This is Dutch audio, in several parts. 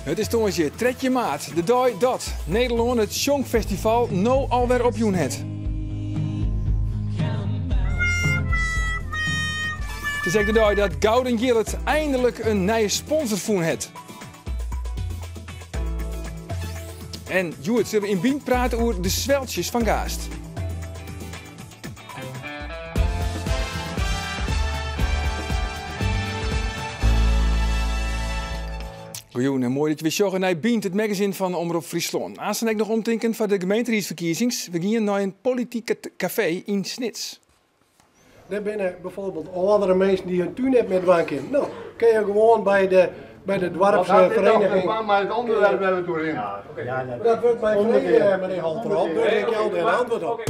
Het is tongensje 3 maart, de dag dat Nederland het Songfestival nou alweer opjoen het. Het is ook de dag dat Gouden Gillet eindelijk een nieuwe sponsor voen het. En Joet zullen we in Bien praten over de zweltjes van Gaast. Goeie en mooi dat je weer zorgen naar Bient, het magazine van Omroep Friesland. Aanstaan ik nog omdenken van de gemeenteraadsverkiezings. We gaan naar een politieke café in Snits. Er zijn bijvoorbeeld andere mensen die hun tuin hebben met wanken. Nou, kun je gewoon bij de dorpsvereniging. Maar het onderwerp hebben we doorheen. Ja, dat wordt mijn vriend, meneer Halterop. Daar heb ik altijd een antwoord op.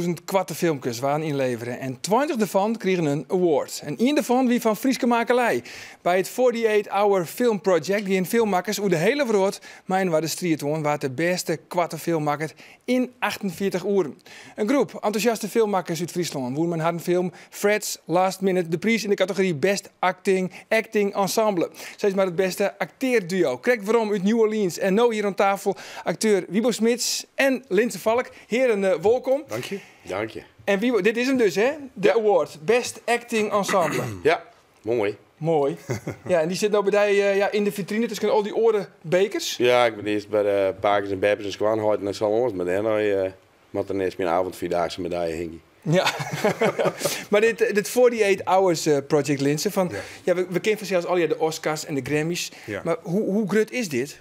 20.000 kwarte filmpjes waren inleveren en 20 daarvan kregen een award. En één daarvan wie van Frieske makelij. Bij het 48-hour Film Project die in filmmakers over de hele wereld mijn waar de striatoon waar de beste kwarte filmmaker in 48 uren. Een groep enthousiaste filmmakers uit Friesland woer men had een film Fred's Last Minute de prijs in de categorie Best Acting Ensemble. Zij is maar het beste acteerduo. Kijk waarom uit New Orleans en nou hier aan tafel acteur Wiebo Smits en Linse Valk. Heren, welkom. Dank je. Dank je. En Wiebo, dit is hem dus hè, de award Best Acting Ensemble. Ja, mooi. Mooi. Ja, en die zit nou bij die, in de vitrine tussen al die orenbekers. Ja, ik ben eerst bij de Pakers en Beppers en Skwanhout en dat zal ons met hen. Maar dan is mijn avondvierdaagse medaille hing. Ja, maar dit 48 Hours Project Linse, van, ja. We kennen vanzelfs al de Oscars en de Grammys. Ja. Maar hoe groot is dit?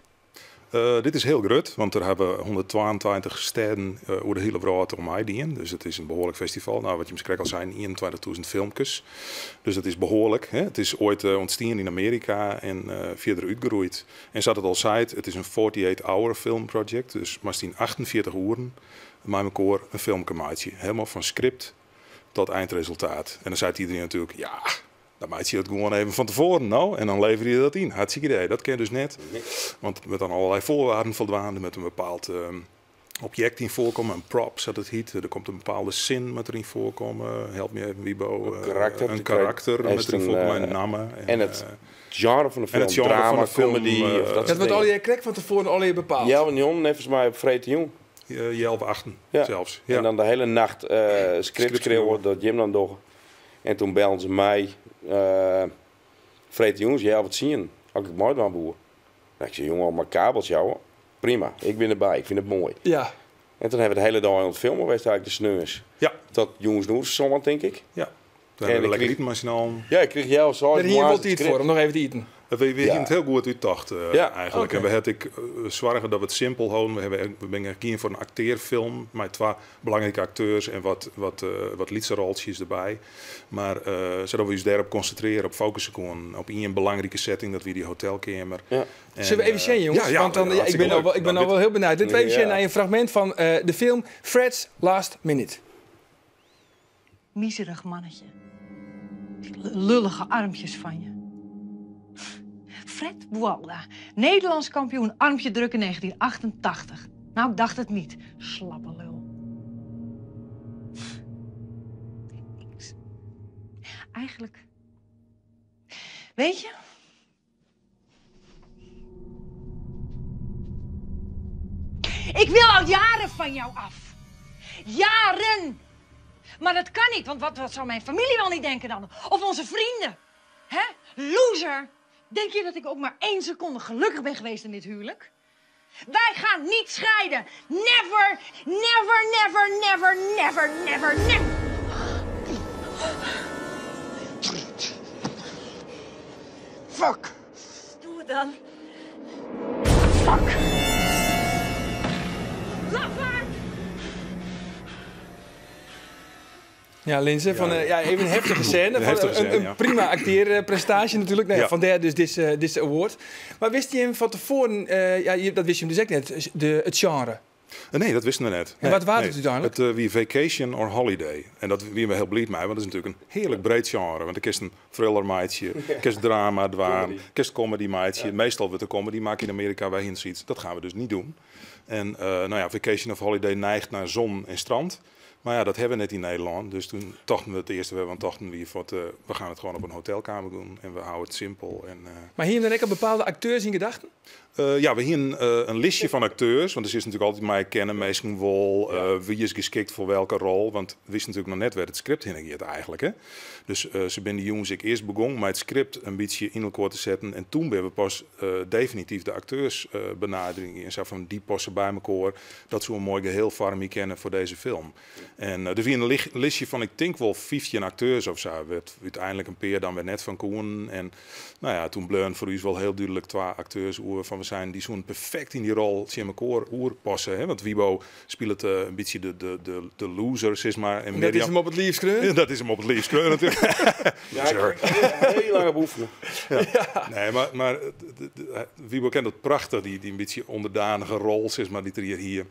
Dit is heel groot, want er hebben 122 steden over de hele wereld om mij dienen. Dus het is een behoorlijk festival. Nou, wat je misschien al zei, 21.000 filmpjes. Dus dat is behoorlijk. Hè? Het is ooit ontstaan in Amerika en verder uitgegroeid. En zoals het al zei, het is een 48-hour film project. Dus maar in 48 uren met elkaar een filmpje maken. Helemaal van script tot eindresultaat. En dan zei iedereen natuurlijk, ja, dan maak je het gewoon even van tevoren nou. En dan lever je dat in. Hartstikke idee. Dat ken je dus net. Want met dan allerlei voorwaarden voldaan. Met een bepaald object in voorkomen. Een prop zat het heet. Er komt een bepaalde zin met erin voorkomen. Help me even, Wiebo. Een karakter met erin voorkomen. Een naam. En het genre van de film. En het genre drama, van de film, comedy. Dat wordt al je krijgt van tevoren al je bepaald. Ja, want Jon, volgens mij op Vrede Jong. Jelf achten zelfs. Ja. En dan de hele nacht script schreeuwen dat Jim dan toch. En toen belden ze mij. Vrede jongens, jij wat zien? Had ik mooi aan boer. Nou, ik zei, jongen, op mijn kabels jou. Prima, ik ben erbij, ik vind het mooi. Ja. En toen hebben we de hele dag aan het filmen geweest, eigenlijk de sneurs. Ja. Dat jongens doen ze zomaar, denk ik. Ja. Toen hebben we lekker eten maar snel. Ja, ik kreeg jou zo. Daar hier wilt iets voor om nog even te eten. We hebben het heel goed uitdacht eigenlijk. Okay. En we hebben zorgen dat we het simpel houden. We zijn gekozen voor een acteerfilm met 2 belangrijke acteurs en wat liedserolletjes erbij. Maar zodat we ons daarop concentreren, op focussen gewoon op één belangrijke setting, dat we die hotelkamer. Ja. Zullen we even zien, jongens? Ja, want dan, ik ben al wel heel benieuwd. Dit even zien naar een fragment van de film Fred's Last Minute. Miserig mannetje. Die lullige armpjes van je. Fred Bualda, Nederlands kampioen armpje drukken 1988. Nou, ik dacht het niet. Slappe lul. Eigenlijk... Weet je... Ik wil al jaren van jou af. Jaren! Maar dat kan niet, want wat zou mijn familie wel niet denken dan? Of onze vrienden? Hè? Loser! Denk je dat ik ook maar 1 seconde gelukkig ben geweest in dit huwelijk? Wij gaan niet scheiden. Never, never, never, never, never, never, never. Fuck! Doe het dan. Fuck! Lafaard! Ja, Linse, van even een heftige scène. Een prima acteerprestatie natuurlijk. Nee, vandaar dus dit award. Maar wist je hem van tevoren, dat wist je hem dus ook net, het genre? Nee, dat wisten we net. En wat was het uiteindelijk? Het wie vacation or holiday. En dat wie we heel blij mee, want dat is natuurlijk een heerlijk breed genre. Want er is een thriller meidje, er is drama, dwaan, er is comedy meidje. Ja. Meestal wordt de comedy maken in Amerika bij iets. Dat gaan we dus niet doen. En vacation of holiday neigt naar zon en strand. Maar ja, dat hebben we net in Nederland. Dus toen dachten we het eerste, we gaan het gewoon op een hotelkamer doen. En we houden het simpel. En, Maar hier dan ook al bepaalde acteurs in gedachten? ja, we hebben een listje van acteurs. Want er is natuurlijk altijd mij kennen, meestal wel. Wie is geschikt voor welke rol. Want we wisten natuurlijk nog net waar het script heen gaat eigenlijk. Hè? Dus ze ben die jongens ik eerst begonnen met het script een beetje in elkaar te zetten. En toen ben we pas definitief de acteurs benaderingen. En zo van die passen bij elkaar. Dat ze een mooi geheel vorm kennen voor deze film. En er was een listje van, ik denk wel 15 acteurs of zo. Werd uiteindelijk een peer dan weer net van Koen. En nou ja, toen bleven voor u wel heel duidelijk 2 acteurs van we zijn die zo'n perfect in die rol zien elkaar passen. Hè? Want Wibo speelt een beetje de loser, zeg maar. En Dat is hem op het liefst kreun? Ja, dat is hem op het liefst kreun natuurlijk. Ja, ik heel lang op oefenen. Ja. Nee, maar Wibo kent dat prachtig, die een beetje onderdanige rol, zeg maar, die er hier.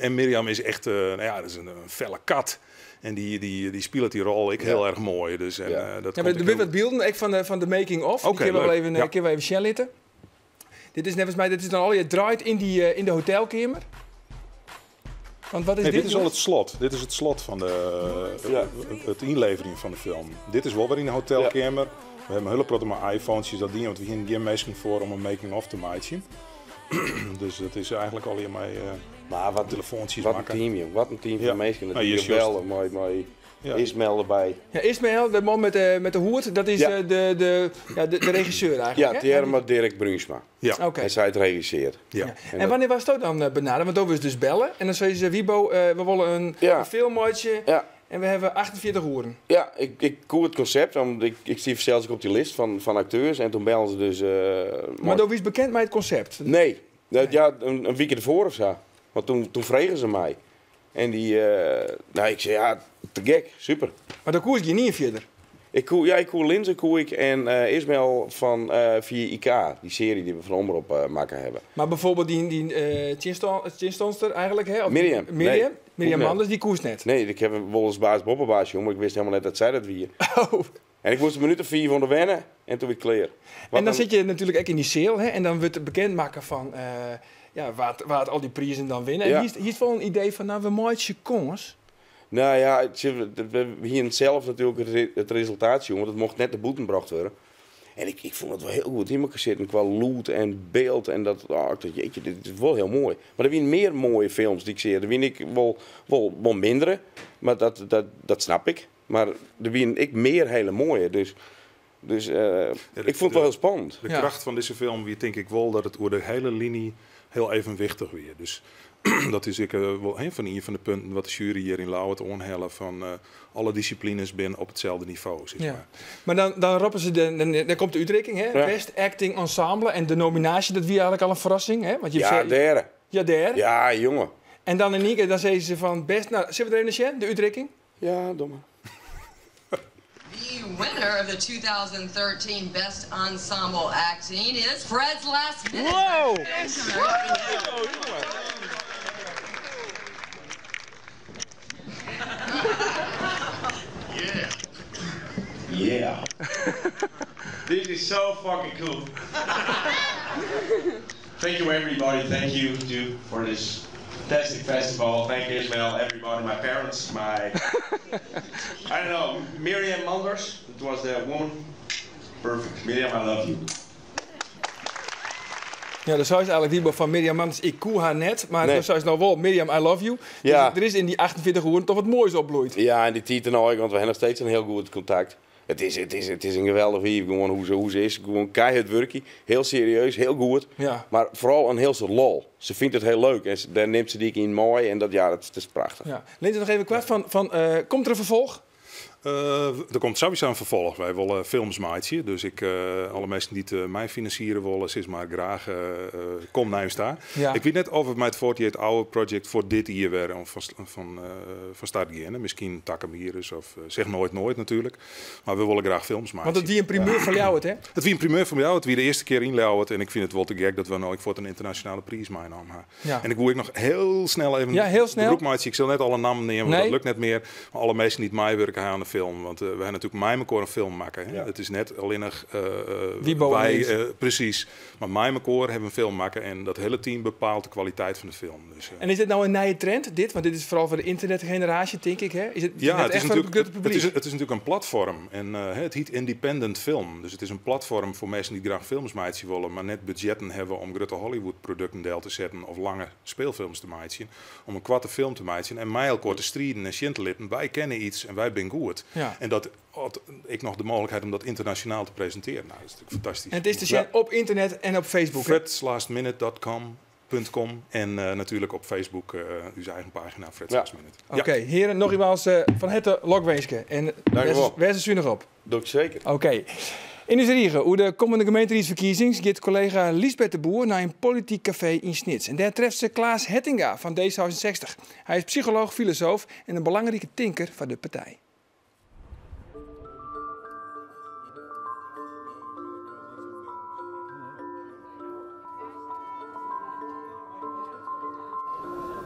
En Mirjam is echt, dat is een felle kat. En die speelt die rol heel erg mooi. Dus, en, dat er zijn wat beelden van de making-of. Die kunnen we wel even share litten. Dit is volgens mij, dit is dan al je draait in de hotelkamer. Want wat is dit? Dit is al het slot. Dit is het slot van het inlevering van de film. Dit is wel weer in de hotelkamer. We hebben hele protte maar iPhones dat ding, want we hebben geen mensen voor om een making-of te maken. Dus dat is eigenlijk al hier mijn wat telefoontjes wat maken. Een team, joh. Wat een team van mensen. Dat hier die bellen, mooi. Ismael erbij. Ja, Ismael, de man met de hoed, dat is de regisseur eigenlijk. Ja, Thierry Dirk Brunsma. Ja. Okay. Hij zei het regisseer. Ja. En wanneer was het ook dan benaderd? Want dan was dus bellen en dan zei ze, Wibo, we willen een filmmaatje en we hebben 48 hoeren. Ja, ik koer het concept, want ik zie zelfs op die list van acteurs en toen belden ze dus... maar dan is bekend met het concept? Nee, een week ervoor of zo. Want toen vregen ze mij. En ik zei, ja, te gek, super. Maar dan koers je niet verder? Ik koer Linzen en Ismael van via IK, die serie die we van Omroep maken hebben. Maar bijvoorbeeld die Chinstonsster eigenlijk, hè? Of Miriam. Miriam Manders, die koers net? Nee, ik heb wel eens boppenbaasje, maar ik wist helemaal net dat zij dat wie. Oh. En ik moest een minuut of 4 van de wennen en toen weer klaar. En dan zit je natuurlijk ook in die sale, hè? En dan wordt het bekendmaken van waar al die prijzen dan winnen. En hier is wel een idee van, we maken kongens. Nou ja, we hier zelf natuurlijk het resultaat zien, want het mocht net de boete gebracht worden. En ik vond het wel heel goed in elkaar zitten qua loot en beeld. En jeetje, dit is wel heel mooi. Maar er zijn meer mooie films die ik zie. Er zijn ik wel mindere, maar dat snap ik. Maar er zijn ik meer hele mooie. Dus ik vond het wel heel spannend. De kracht van deze film weer denk ik wel dat het over de hele linie heel evenwichtig weer. Dus dat is wel een van de punten wat de jury hier in Lauwert onhellen van alle disciplines binnen op hetzelfde niveau. Zeg maar dan roepen ze, dan komt de uitreiking, hè? Ja. Best Acting Ensemble. En de nominatie, dat wie eigenlijk al een verrassing, hè? Want derde. Ja, derde. Ja, jongen. En dan in één keer, dan zeggen ze van best, nou, zullen we er een de uitreiking? Ja, domme. The winner of the 2013 Best Ensemble Acting is Fred's Last Minute. Wow! Yeah. This is so fucking cool. Thank you everybody, thank you for this fantastic festival. Thank you Ismael, everybody, my parents, I don't know, Miriam Manders, it was the woman. Perfect. Miriam, I love you. Ja, dan zou je eigenlijk die van Miriam Manders, ik koe haar net, maar dan zou je nou wel Miriam, I love you. Ja. Dus er is in die 48 uur toch wat moois opbloeit. Ja, en die Tieten ook, want we hebben nog steeds een heel goed contact. Het is een geweldig hier, gewoon hoe ze is. Gewoon keihard werken, heel serieus, heel goed. Ja. Maar vooral een heel soort lol. Ze vindt het heel leuk en daar neemt ze die in mooi en dat is prachtig. Ja. Lindsay, nog even kwart van komt er een vervolg? Er komt sowieso een vervolg. Wij willen films maken. Dus alle mensen die het mij financieren willen, is maar graag kom naar hem staan. Ja. Ik weet net of het met 48 Hour Project voor dit jaar weer van start gaan. Misschien Takamiris of zeg nooit natuurlijk. Maar we willen graag films maken. Want het wie een primeur van jou, hè? Het wie een primeur van jou. Het wie de eerste keer inlauwt. En ik vind het wel te gek dat we nooit voor een internationale prijs meenemen. Ja. En ik wil nog heel snel even heel snel. de broek maken. Ik zal net alle namen nemen, want dat lukt net meer. Maar alle mensen die het mij werken gaan film. Want we hebben natuurlijk mij een film maken. Hè? Ja. Het is net alleen nog Wie bouwen wij, precies. Maar mij hebben een film maken en dat hele team bepaalt de kwaliteit van de film. Dus, En is dit nou een nieuwe trend, dit? Want dit is vooral voor de internetgeneratie, denk ik, hè? Is het, ja, het is, echt voor het publiek? het is natuurlijk een platform. En het heet independent film. Dus het is een platform voor mensen die graag films maken willen, maar net budgetten hebben om grote Hollywood-producten deel te zetten of lange speelfilms te maken. Om een kwarte film te maken en mij elkaar te strijden en shit te litten. Wij kennen iets en wij zijn goed. Ja. En dat had ik nog de mogelijkheid om dat internationaal te presenteren. Nou, dat is natuurlijk fantastisch. En het is te zien op internet en op Facebook, hè? fredslastminute.com en natuurlijk op Facebook uw eigen pagina, Fred's Last Minute. Oké, heren, nog iemand van het Lokweeske. En waar is u nog op? Doe ik zeker. Oké. In Uzerigen, hoe de komende gemeenteraadsverkiezingen, gaat collega Liesbeth de Boer naar een politiek café in Snits. En daar treft ze Klaas Hettinga van D66. Hij is psycholoog, filosoof en een belangrijke tinker van de partij.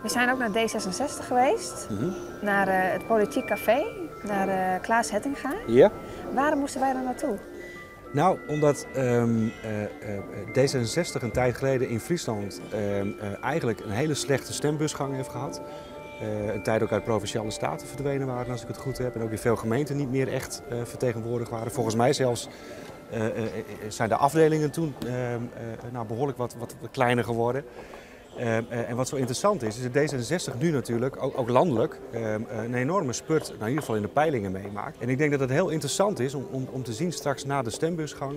We zijn ook naar D66 geweest, naar het Politiek Café, naar Klaas Hettinga. Ja. Waarom moesten wij daar naartoe? Nou, omdat D66 een tijd geleden in Friesland eigenlijk een hele slechte stembusgang heeft gehad. Een tijd ook uit Provinciale Staten verdwenen waren, als ik het goed heb. En ook in veel gemeenten niet meer echt vertegenwoordigd waren. Volgens mij zelfs zijn de afdelingen toen behoorlijk wat kleiner geworden. En wat zo interessant is dat D66 nu natuurlijk, ook landelijk, een enorme spurt, in ieder geval in de peilingen meemaakt. En ik denk dat het heel interessant is om te zien straks na de stembusgang,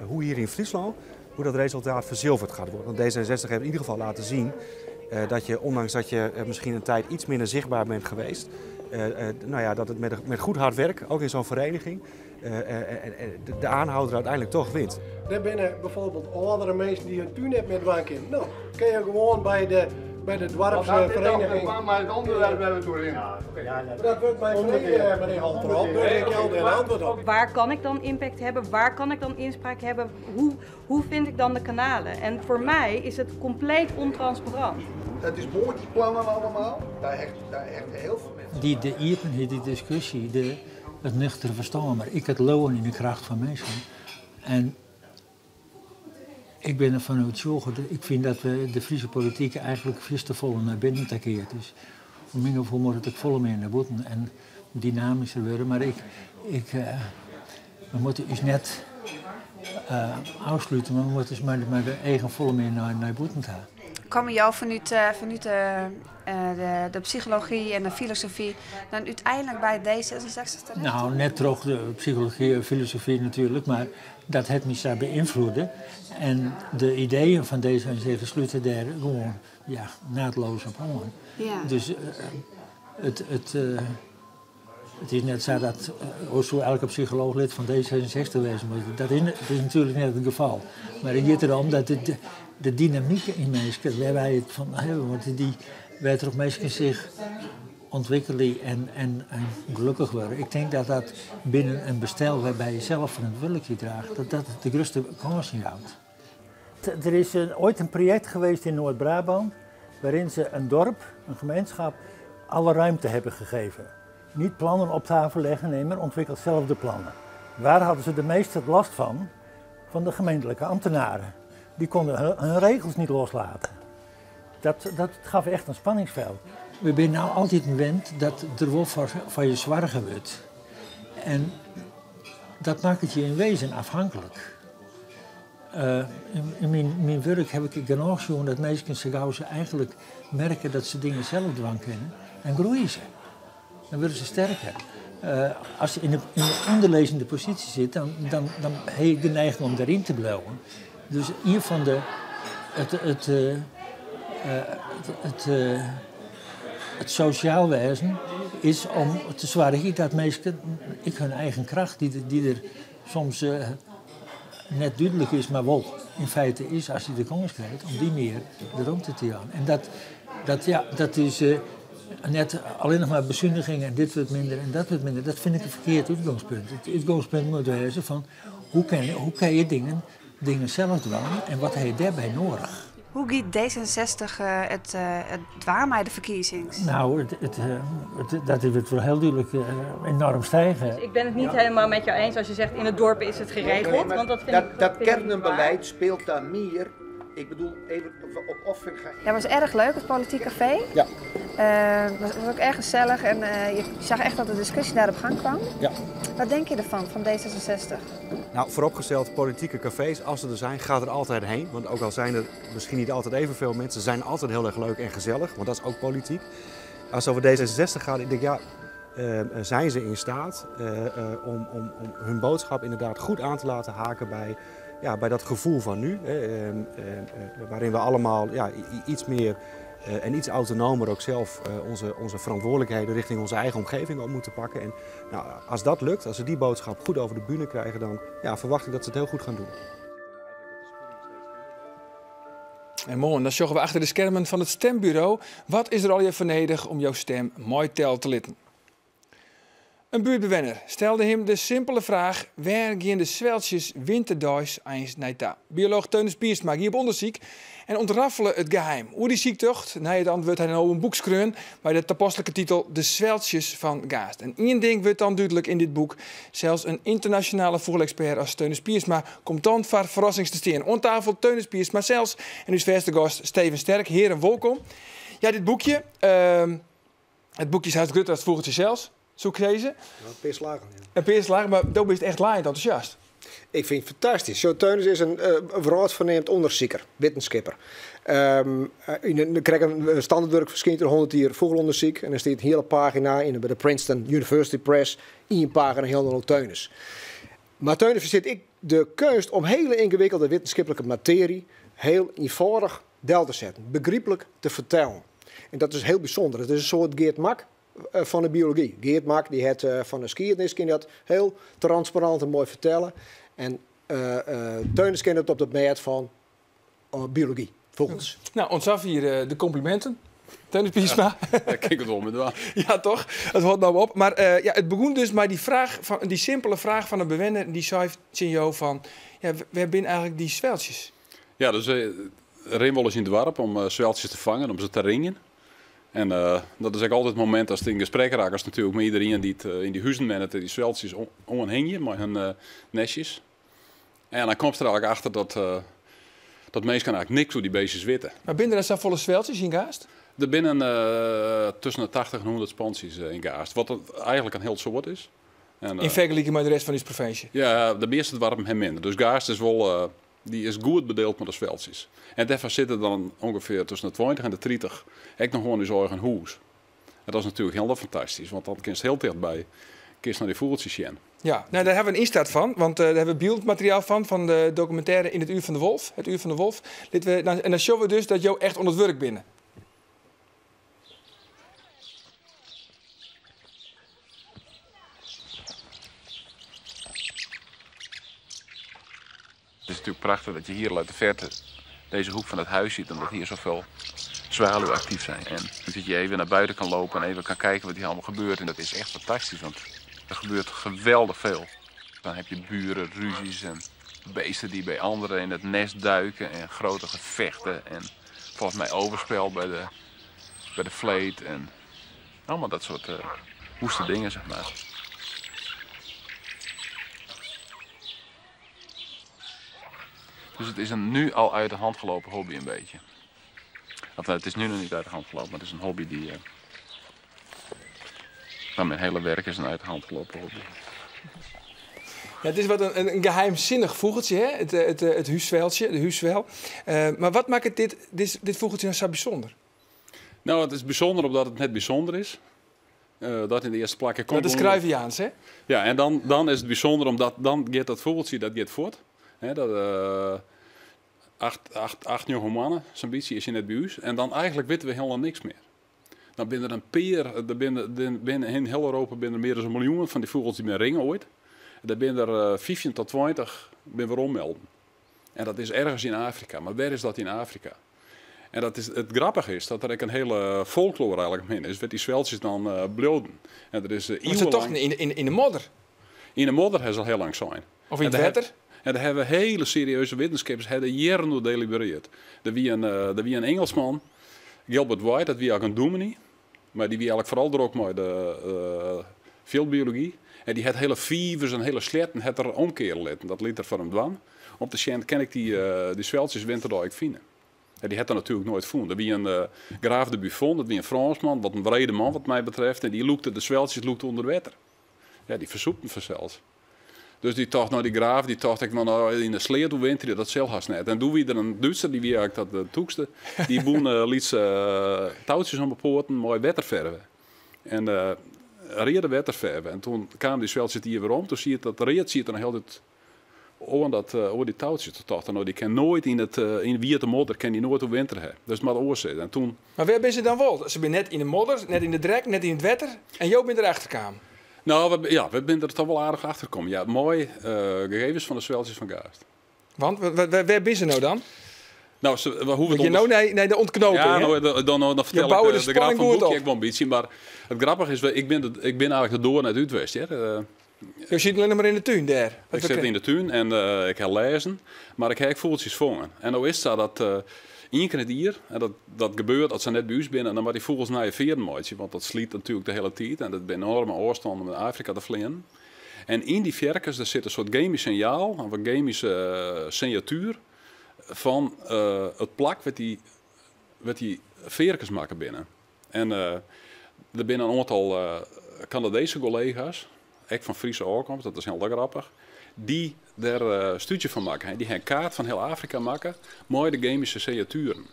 hoe hier in Friesland, hoe dat resultaat verzilverd gaat worden. Want D66 heeft in ieder geval laten zien dat je, ondanks dat je misschien een tijd iets minder zichtbaar bent geweest, dat het met goed hard werk, ook in zo'n vereniging, de aanhouder uiteindelijk toch wint. Er zijn bijvoorbeeld oudere mensen die hun tuin hebben met wankeren. Nou, kun je gewoon bij de dwarpsvereniging. Maar het onderwerp hebben we doorheen. Dat wordt mijn vriend, meneer Halterop. Daar heb ik al een antwoord op. Waar kan ik dan impact hebben? Waar kan ik dan inspraak hebben? Hoe vind ik dan de kanalen? En voor mij is het compleet ontransparant. Het is boordjesplannen allemaal. Daar echt heel veel mensen. Die iepen, die discussie, het nuchtere verstaan, maar ik het loon in de kracht van mensen. En ik ben ervan overtuigd, ik vind dat we de Friese politiek eigenlijk veel te vol naar binnen takeert. Dus voor mijn gevoel moet het ook volle meer naar buiten en dynamischer worden. Maar we moeten dus net afsluiten, maar we moeten dus maar de eigen volle meer naar buiten gaan. Komen jou vanuit de psychologie en de filosofie dan uiteindelijk bij D66 terecht? Nou, net terug de psychologie en filosofie natuurlijk, maar dat het me zou beïnvloeden. En de ideeën van D66 sluiten daar gewoon naadloos op aan. Ja. Dus het is net zo dat zo elke psycholoog lid van D66 wezen moet. Dat is natuurlijk net het geval. Maar het gaat erom dat de dynamiek in mensen, waar wij het van hebben, want waar toch mensen zich ontwikkelen en gelukkig worden. Ik denk dat binnen een bestel waarbij je zelf verantwoordelijkheid draagt, dat de grootste kans in houdt. Er is ooit een project geweest in Noord-Brabant waarin ze een dorp, een gemeenschap, alle ruimte hebben gegeven. Niet plannen op tafel leggen, nee, maar ontwikkeld zelf de plannen. Waar hadden ze de meeste last van? Van de gemeentelijke ambtenaren. Die konden hun regels niet loslaten. Dat gaf echt een spanningsveld. We zijn nou altijd gewend dat er wel van je zwaarder wordt. En dat maakt het je in wezen afhankelijk. In mijn werk heb ik genoeg gezien dat mensen zich gauw eigenlijk merken dat ze dingen zelf dwang kennen en groeien ze. Dan worden ze sterker. Als je in een onderlezende positie zit, dan heb je de neiging om daarin te blijven. Dus een van het sociaal wezen is om te zorgen dat mensen hun eigen kracht, die er soms net duidelijk is, maar wel in feite is als je de kans krijgt, om die meer de ruimte te gaan. En dat is net alleen nog maar bezuinigingen en dit wordt minder en dat wordt minder. Dat vind ik een verkeerd uitgangspunt. Het uitgangspunt moet wezen van hoe kan je dingen zelf doen en wat heb je daarbij nodig. Hoe giet D66 het dwaar met de verkiezings? Nou, dat is het wel heel duidelijk enorm stijgen. Dus ik ben het niet helemaal met jou eens als je zegt in het dorp is het geregeld. Nee, want dat kernbeleid speelt daar meer. Ik bedoel, even op offering gaan. Ja, het was erg leuk, het Politiek Café. Ja. Het was ook erg gezellig en je zag echt dat de discussie daar op gang kwam. Ja. Wat denk je ervan, van D66? Nou, vooropgesteld, politieke cafés, als ze er zijn, ga er altijd heen. Want ook al zijn er misschien niet altijd evenveel mensen, zijn altijd heel erg leuk en gezellig. Want dat is ook politiek. Als het over D66 gaat, ik denk ja, zijn ze in staat om hun boodschap inderdaad goed aan te laten haken bij dat gevoel van nu. Waarin we allemaal iets meer en iets autonomer ook zelf onze verantwoordelijkheden richting onze eigen omgeving op moeten pakken. En nou, als dat lukt, als we die boodschap goed over de bühne krijgen, dan verwacht ik dat ze het heel goed gaan doen. En mooi, dan zorgen we achter de schermen van het stembureau. Wat is er al je voor nodig om jouw stem mooi tel te litten? Een buurtbewoner stelde hem de simpele vraag: waar gaan de zweltjes winterdags eens naartoe? Bioloog Teunis Piersma hier op onderzoek en ontrafelen het geheim. Hoe die ziektocht? Na het antwoord hij nou een boek schreun bij de toepasselijke titel De Zweltjes van Gaast. En één ding wordt dan duidelijk in dit boek. Zelfs een internationale vogelexpert als Teunis Piersma komt dan voor verrassings te staan. On tafel Teunis Piersma zelfs en uw verste gast Steven Sterk. Heren, welkom. Ja, dit boekje. Het boekje is hartstikke goed als het vogeltje zelfs. Zo krezen. Een paar slagen. Ja. Een paar slagen, maar daar ben je echt laaiend enthousiast. Ik vind het fantastisch. Zo Teunis is een verantwoordverneemd onderzoeker, wetenschapper. Dan krijg een standaardwerk verschijnt er 100 jaar vogelonderzoek. En dan staat een hele pagina bij de Princeton University Press. In een pagina helemaal Teunis. Maar Teunis verzit ik de kunst om hele ingewikkelde wetenschappelijke materie heel eenvoudig deel te zetten. Begrijpelijk te vertellen. En dat is heel bijzonder. Het is een soort Geert Mak van de biologie. Geert Mak die het van de skiernis kan dat heel transparant en mooi vertellen. En Teunis kent het op het meet van biologie, vogels. Nou, ons af hier de complimenten. Teunis Piersma. Ja, kijk het om met waar. Ja, toch? Het hoort nou op. Maar het begon dus met die simpele vraag van een bewoner. Die zei Tjinjo van, ja, waar zijn eigenlijk die zweltjes? Ja, dus Rimwol is in het dorp om zweltjes te vangen, om ze te ringen. En dat is ook altijd het moment als het in gesprek raakt, als natuurlijk met iedereen die het in die huizen met die zweltjes omheen je, met hun nestjes. En dan komt er eigenlijk achter dat mensen eigenlijk niks voor die beestjes weten. Maar binnen er zijn volle zweltjes in Gaast? Er binnen tussen de 80 en 100 spansies in Gaast, wat eigenlijk een heel soort is. En, in vergelijking met de rest van die provincie? Ja, de meeste warm en minder. Dus Gaast is wel... die is goed bedeeld met de zweltjes. En daarvan zitten dan ongeveer tussen de 20 en de 30 echt nog gewoon in zijn eigen huis. En dat is natuurlijk heel fantastisch, want dan kun je heel dichtbij naar die vogeltjes zien. Ja, nou, daar hebben we een instart van, want daar hebben we beeldmateriaal van de documentaire In het Uur van de Wolf. Het Uur van de Wolf. En dan showen we dus dat jou echt onder het werk binnen. Het is natuurlijk prachtig dat je hier uit de verte deze hoek van het huis ziet en dat hier zoveel zwaluwen actief zijn. En dat je even naar buiten kan lopen en even kan kijken wat hier allemaal gebeurt. En dat is echt fantastisch, want er gebeurt geweldig veel. Dan heb je buren, ruzies en beesten die bij anderen in het nest duiken en grote gevechten. En volgens mij overspel bij de vleet en allemaal dat soort woeste dingen, zeg maar. Dus het is een nu al uit de hand gelopen hobby een beetje. Of het is nu nog niet uit de hand gelopen, maar het is een hobby die... mijn hele werk is een uit de hand gelopen hobby. Ja, het is wat een geheimzinnig vogeltje, hè? Het huiszweltje, de huiszwel. Maar wat maakt dit vogeltje nou zo bijzonder? Nou, het is bijzonder omdat het net bijzonder is. Dat in de eerste plek... Dat is Cruyffiaans, hè? Ja, en dan is het bijzonder omdat dan gaat dat vogeltje dat gaat voort. He, dat, 8 jonge mannen, zo'n beetje is in het buis. En dan eigenlijk weten we helemaal niks meer. Dan binnen een peer, binnen in heel Europa binnen meer dan 1 miljoen van die vogels die meer ringen ooit. Daar binnen er 15 tot 20 we ommelden. En dat is ergens in Afrika. Maar waar is dat in Afrika? En dat is, het grappige is dat er ook een hele folklore eigenlijk in is. Werd die zweltjes dan bloeden. En er is toch in de modder? In de modder is al heel lang zijn. Of in het water? En daar hebben hele serieuze wetenschappers jaren door delibereerd. Er wie een Engelsman, Gilbert White, dat wie ook een dominee. Maar die wie eigenlijk vooral er ook met de veldbiologie. En die had hele fevers en hele sletten het er omkeren laten. Dat liet er voor hem dwan. Om te zien, kan ik die zweltjes winterdag vinden. En die had er natuurlijk nooit gevonden. Er wie een Graaf de Buffon, dat wie een Fransman, wat een brede man wat mij betreft. En die lookte de zweltjes onder water. Ja, die versoepten vanzelfs. Dus die dacht, nou die Graaf, die dacht ik, nou in de sleet hoe wint hij dat zelf haast net. En toen wie er een Duitser, die wie eigenlijk dat toekste, die boen liet touwtjes om de poorten, mooi wetterverven. En reerde wetterverven. En toen kwam die zweltjes hier weer om, toen zie je dat reed, zie je dan heel dit over die touwtjes te tochten. Nou, die kan nooit in wierte modder, kan die nooit op winter hebben. Dus maar oorzitten. En toen... Maar waar ben ze dan wel? Ze zijn net in de modder, net in de drek, net in het wetter. En Joop bent erachter gekomen. Nou, we zijn er toch wel aardig achter gekomen. Ja, mooi gegevens van de zweltjes van Gaast. Want, waar ben ze nou dan? Nou, je nou naar de ontknoping, ja, nou, dan vertel ik de grap van het boekje ook wel een beetje. Maar het grappige is, ik ben eigenlijk de door naar het Utrecht. Je zit alleen maar in de tuin daar. Ik zit in de tuin en ik heb lezen, maar ik heb voeltjes vangen. En nou is het zo dat één keer het hier, en dat gebeurt als ze net bij ons binnen, dan moet die vogels naar je veren mooitje, want dat sliet natuurlijk de hele tijd. En dat is enorme afstanden om in Afrika te vliegen. En in die verkers daar zit een soort chemisch signaal, of een chemische signatuur van het plak wat die verkers maken binnen. En er zijn een aantal Canadese collega's, ik van Friese aankomst, dat is heel grappig, die daar studie van maken. Die gaan een kaart van heel Afrika maken, mooi de chemische signaturen.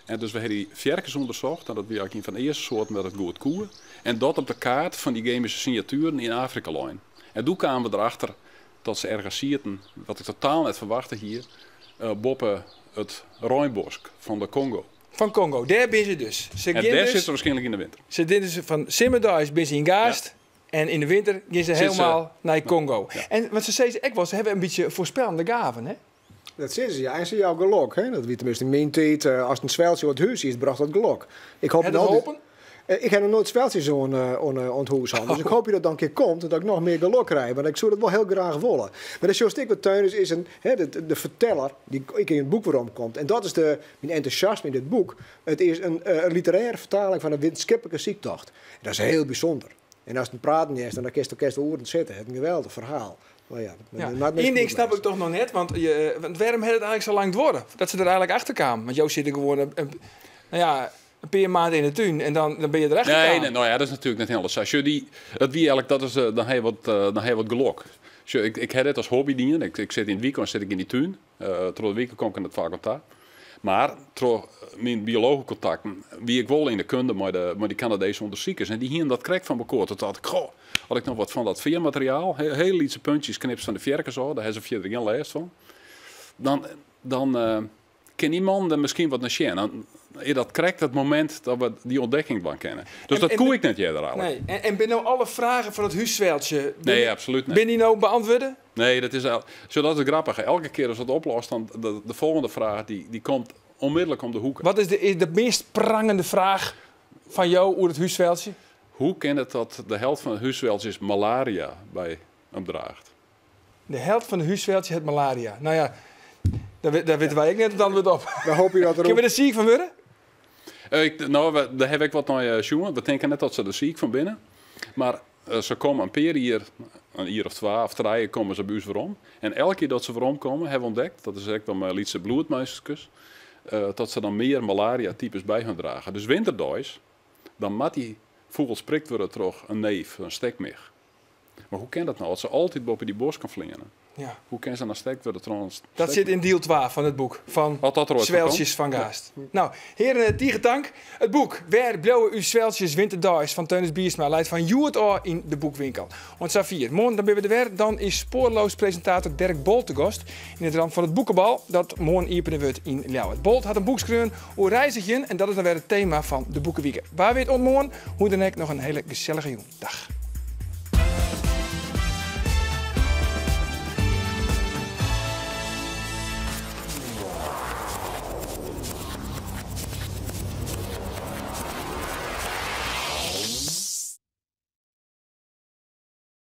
En dus we hebben die verkers onderzocht, en dat was eigenlijk een van de eerste soorten met het goed koeien. En dat op de kaart van die chemische signaturen in Afrika lijnen. En toen kwamen we erachter dat ze ergens zitten, wat ik totaal net verwachtte hier, boven het Rooibosk van de Congo. Van Congo, daar ben je dus. En daar zitten ze waarschijnlijk in de winter. Ze dit is van Simmerduis ben ze in Gaast. Ja. En in de winter gaan ze helemaal naar Congo. Ja. En wat ze zeggen, ze hebben een beetje voorspellende gaven, hè? Dat is ze, ja. En ze jouw gelok, hè? Dat wie tenminste in mijn tijd, als een zweltje wat huis is, bracht dat gelok. Ik hoop dat open. Ik heb nog nooit zweltjes aan het huis gehad. Dus ik hoop dat dan een keer komt en dat ik nog meer geluk krijg. Want ik zou dat wel heel graag willen. Maar dat zoals ik wat tuin is de verteller die ik in het boek waarom komt. En dat is mijn enthousiasme in dit boek. Het is een literaire vertaling van een wetenschappelijke ziektocht. Dat is heel bijzonder. En als het een praten is, dan kun je de oren zitten. Het is een geweldig verhaal. Maar ja, Eén ding snap ik toch nog net, want waarom heeft het eigenlijk zo lang geworden? Dat ze er eigenlijk achter kwamen. Want Joost zit er gewoon een paar maanden in de tuin en dan ben je erachter gekomen. Nee, nou ja, dat is natuurlijk net heel anders. Dan heb je wat geluk. Ik heb dit als hobby dienen. Ik zit in het weekend zit ik in die tuin. Door het weekend kom ik in het vaak contact. Maar door mijn biologische contacten, wie ik wel in de kunde met die Canadese onderzoekers. En die hier dat krijg van mijn koord. Toen had ik nog wat van dat veermateriaal. Heel lietse puntjes knips van de verkers. Daar hebben ze verder geen lijst van. Dan kan iemand er misschien wat naar zien. Dat krijgt het moment dat we die ontdekking van kennen. Dus dat koe ik net eerder eigenlijk. Nee. En ben nou alle vragen van het huisveldje? Nee, absoluut niet. Ben die nou beantwoorden? Nee, dat is grappig. Elke keer als het oplost, dan de volgende vraag die komt onmiddellijk om de hoek. Wat is de meest prangende vraag van jou over het huisveldje? Hoe kan het dat de helft van het huisveldje malaria bij hem draagt? De helft van het huisveldje heeft malaria. Nou ja, daar weten wij ook net het antwoord op. Dan hoop je dat er Kunnen we er ziek van worden? Daar heb ik wat naar jongen. We denken net dat ze er ziek van binnen. Maar ze komen een paar hier, een hier of twee of drie, komen ze bij ons waarom. En elke keer dat ze waarom komen, hebben we ontdekt, dat is echt wel mijn lietse bloedmeisjes, dat ze dan meer malaria-types bij hun dragen. Dus winterdags, dan moet die vogels prikt worden terug een neef, een stekmig. Maar hoe kan dat nou? Als ze altijd boven die bos kan vliegen. Ja. Hoe kan ze dan stekt worden trouwens? Dat zit in deel 2 van het boek. Van Zweltjes van Gaast. Ja. Nou, heren, tiegetank. Het boek Waar blauwe uw zweltjes winterdags van Teunis Biersma leidt van Joert oor in de boekwinkel. Want Safier, morgen dan ben we er weer. Dan is spoorloos presentator Dirk Bolt te gast in het rand van het boekenbal dat morgen iepen wordt in Ljouwert. Bolt had een boek geschreven over reizigen en dat is dan weer het thema van de Boekenweek. Waar weet ontmoen hoe dan ik nog een hele gezellige dag.